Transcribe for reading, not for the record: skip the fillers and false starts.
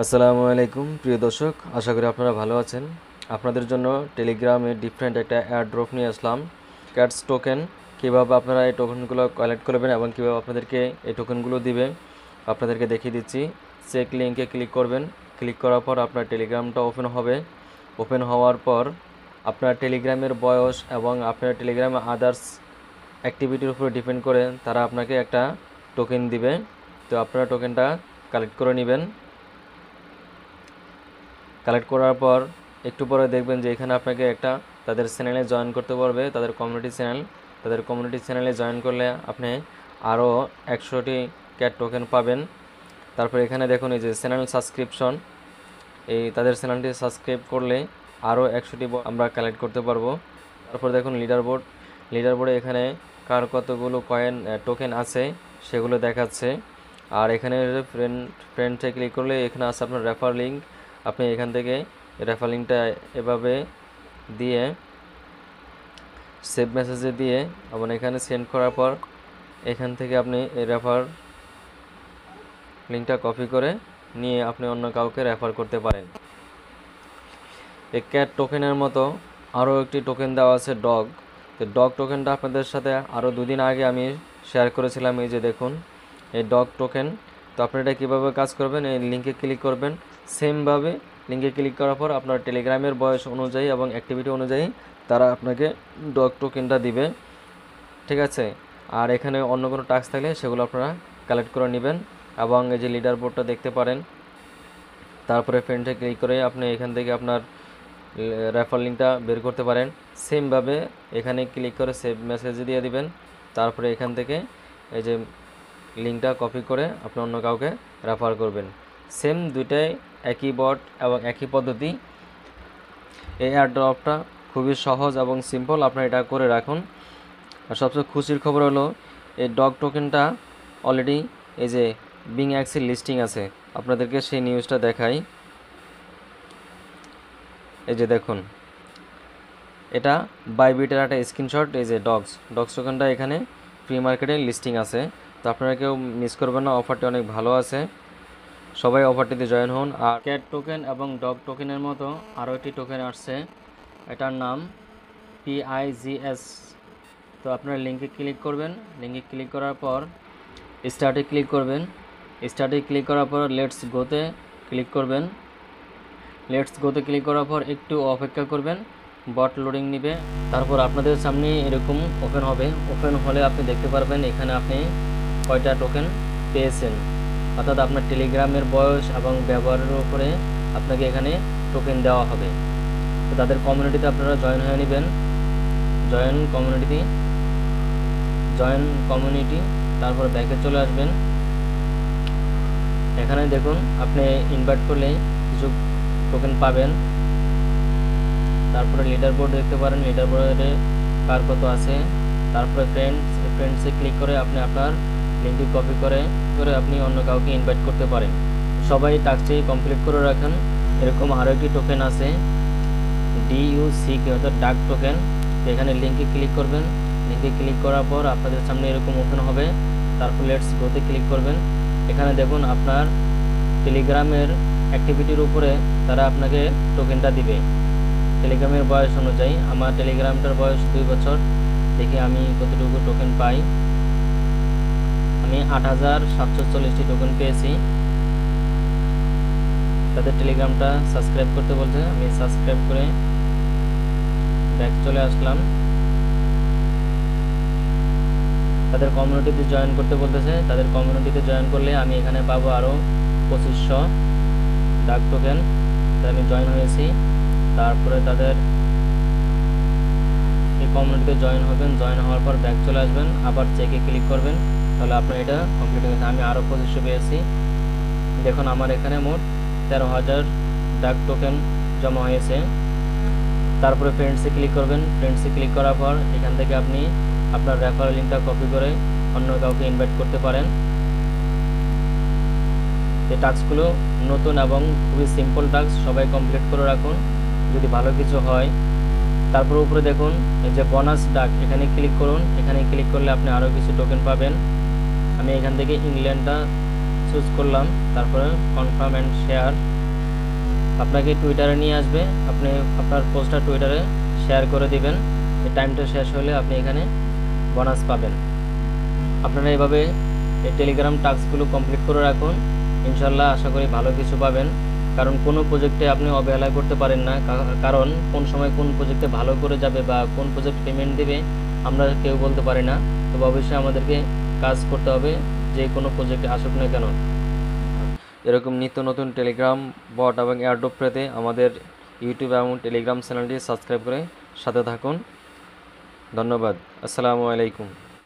আসসালামু আলাইকুম প্রিয় দর্শক, আশা করি আপনারা ভালো আছেন। আপনাদের জন্য টেলিগ্রামে ডিফারেন্ট একটা এয়ারড্রপ নিয়ে আসলাম। ক্যাটস টোকেন কীভাবে আপনারা এই টোকেনগুলো কালেক্ট করবেন এবং কীভাবে আপনাদেরকে এই টোকেনগুলো দিবে আপনাদেরকে দেখিয়ে দিচ্ছি। চেক লিঙ্কে ক্লিক করবেন। ক্লিক করার পর আপনার টেলিগ্রামটা ওপেন হবে। ওপেন হওয়ার পর আপনার টেলিগ্রামের বয়স এবং আপনার টেলিগ্রামে আদার্স অ্যাক্টিভিটির উপরে ডিপেন্ড করে তারা আপনাকে একটা টোকেন দিবে। তো আপনারা টোকেনটা কালেক্ট করে নেবেন। কালেক্ট করার পর একটু পরে দেখবেন যে এখানে আপনাকে একটা তাদের চ্যানেলে জয়েন করতে পারবে, তাদের কমিউনিটি চ্যানেলে জয়েন করলে আপনি আরও 100টি ক্যাট টোকেন পাবেন। তারপর এখানে দেখুন এই যে চ্যানেল সাবস্ক্রিপশন, এই তাদের চ্যানেলটি সাবস্ক্রাইব করলে আরও 100টি আমরা কালেক্ট করতে পারবো। তারপর দেখুন লিডারবোর্ডে এখানে কার কতগুলো টোকেন আছে সেগুলো দেখাচ্ছে। আর এখানে ফ্রেন্ডে ক্লিক করলে এখানে আছে আপনার রেফার লিঙ্ক। আপনি এখান থেকে রেফার লিঙ্কটা এভাবে দিয়ে সেভ মেসেজে দিয়ে এবং এখানে সেন্ড করার পর এখান থেকে আপনি এই রেফার লিঙ্কটা কপি করে নিয়ে আপনি অন্য কাউকে রেফার করতে পারেন। এই ক্যাট টোকেনের মতো আরও একটি টোকেন দেওয়া আছে ডগ। তো ডগ টোকেনটা আপনাদের সাথে আরও 2 দিন আগে আমি শেয়ার করেছিলাম। এই যে দেখুন এই ডগ টোকেন। তো আপনি এটা কীভাবে কাজ করবেন, এই লিঙ্কে ক্লিক করবেন। সেমভাবে লিঙ্কে ক্লিক করার পর আপনার টেলিগ্রামের বয়স অনুযায়ী এবং অ্যাক্টিভিটি অনুযায়ী তারা আপনাকে ডগ টোকেনটা দিবে, ঠিক আছে। আর এখানে অন্য কোনো টাস্ক থাকলে সেগুলো আপনারা কালেক্ট করে নেবেন এবং এই যে লিডার বোর্ডটা দেখতে পারেন। তারপরে ফ্রেন্ডে ক্লিক করে আপনি এখান থেকে আপনার রেফার লিঙ্কটা বের করতে পারেন। সেমভাবে এখানে ক্লিক করে সেভ মেসেজ দিয়ে দিবেন। তারপরে এখান থেকে এই যে লিঙ্কটা কপি করে আপনি অন্য কাউকে রেফার করবেন। সেম দুইটাই একই বট এবং একই পদ্ধতি। এই এয়ারড্রপটা খুবই সহজ এবং সিম্পল, আপনারা এটা করে রাখুন। আর সবচেয়ে খুশির খবর হলো এই ডগ টোকেনটা অলরেডি এই যে বিং এক্সের লিস্টিং আছে। আপনাদেরকে সেই নিউজটা দেখাই। এই যে দেখুন এটা বাইবিটের একটা স্ক্রিনশট। এই যে ডগস টোকেনটা এখানে ফ্রি মার্কেটে লিস্টিং আছে। তো আপনারা কেউ মিস করবেন না, অফারটি অনেক ভালো আছে, সবাই অফারটিতে জয়েন হন। আর ক্যাট টোকেন এবং ডগ টোকেনের মতো আরও একটি টোকেন আসছে, এটার নাম PIGS। তো আপনারা লিঙ্কে ক্লিক করবেন। লিঙ্কে ক্লিক করার পর স্টার্টে ক্লিক করবেন। স্টার্টে ক্লিক করার পর লেটস গোতে ক্লিক করবেন। লেটস গোতে ক্লিক করার পর একটু অপেক্ষা করবেন, বট লোডিং নেবে। তারপর আপনাদের সামনে এরকম ওপেন হবে। ওপেন হলে আপনি দেখতে পারবেন এখানে আপনি কয়টা টোকেন পেয়েছেন, অর্থাৎ আপনার টেলিগ্রামের বয়স এবং ব্যবহারের উপরে আপনাকে এখানে টোকেন দেওয়া হবে। তো তাদের কমিউনিটিতে আপনারা জয়েন হয়ে নেবেন। জয়েন কমিউনিটি, তারপর ব্যাকে চলে আসবেন। এখানে দেখুন আপনি ইনভাইট করলে কিছু টোকেন পাবেন। তারপরে লিডার বোর্ড দেখতে পারেন, লিডার বোর্ডে কার কত আছে। তারপরে ফ্রেন্ডসে ক্লিক করে আপনি আপনার লিঙ্কটি কপি করে আপনি অন্য কাউকে ইনভাইট করতে পারেন। সবাই টাস্কটি কমপ্লিট করে রাখেন। এরকম আরও একটি টোকেন আছে DUCK, অর্থাৎ ডাক টোকেন। এখানে লিঙ্কে ক্লিক করবেন। লিঙ্কে ক্লিক করার পর আপনাদের সামনে এরকম ওপেন হবে। তারপর লেটস গোতে ক্লিক করবেন। এখানে দেখুন আপনার টেলিগ্রামের অ্যাক্টিভিটির উপরে তারা আপনাকে টোকেনটা দিবে টেলিগ্রামের বয়স অনুযায়ী। আমার টেলিগ্রামটার বয়স 2 বছর। দেখি আমি কতটুকু টোকেন পাই। আমি 8740টি টোকেন পেয়েছি। তাদের টেলিগ্রামটা সাবস্ক্রাইব করতে বলছে, আমি সাবস্ক্রাইব করে ব্যাক চলে আসলাম। তাদের কমিউনিটিতে জয়েন করতে বলতেছে। তাদের কমিউনিটিতে জয়েন করলে আমি এখানে পাবো আরও 2500 ডাক টোকেন। আমি জয়েন হয়েছি। তারপরে তাদের এই কমিউনিটিতে জয়েন হবেন। জয়েন হওয়ার পর ব্যাক চলে আসবেন, আবার চেকে ক্লিক করবেন, তাহলে আপনার এটা কমপ্লিট হয়ে গেছে। আমি আরও 2500 পেয়েছি। দেখুন আমার এখানে মোট 13,000 ডাক টোকেন জমা হয়েছে। তারপরে ফ্রেন্ডসে ক্লিক করবেন। ফ্রেন্ডসে ক্লিক করার পর এখান থেকে আপনি আপনার রেফারেল লিঙ্কটা কপি করে অন্য কাউকে ইনভাইট করতে পারেন। এই টাস্কগুলো নতুন এবং খুবই সিম্পল টাস্ক, সবাই কমপ্লিট করে রাখুন যদি ভালো কিছু হয়। তারপর উপরে দেখুন এই যে বোনাস ডাক, এখানে ক্লিক করুন। এখানে ক্লিক করলে আপনি আরও কিছু টোকেন পাবেন। আমি এখান থেকে ইংল্যান্ডটা চুজ করলাম, তারপরে কনফার্ম অ্যান্ড শেয়ার। আপনাকে টুইটারে নিয়ে আসবে, আপনি আপনার পোস্টটা টুইটারে শেয়ার করে দিবেন। এই টাইমটা শেষ হলে আপনি এখানে বোনাস পাবেন। আপনারা এভাবে এই টেলিগ্রাম টাস্কগুলো কমপ্লিট করে রাখুন, ইনশাল্লাহ আশা করি ভালো কিছু পাবেন। কারণ কোনো প্রজেক্টে আপনি অবহেলা করতে পারেন না, কারণ কোন সময় কোন প্রজেক্টে ভালো করে যাবে বা কোন প্রজেক্ট পেমেন্ট দেবে আমরা কেউ বলতে পারি না। তবে অবশ্যই আমাদেরকে কাজ করতে হবে, যে কোনো প্রজেক্টে আসুক না কেন। এরকম নিত্য নতুন টেলিগ্রাম বট এবং এয়ারড্রপ পেতে আমাদের ইউটিউব এবং টেলিগ্রাম চ্যানেলটি সাবস্ক্রাইব করে সাথে থাকুন। ধন্যবাদ। আসসালামু আলাইকুম।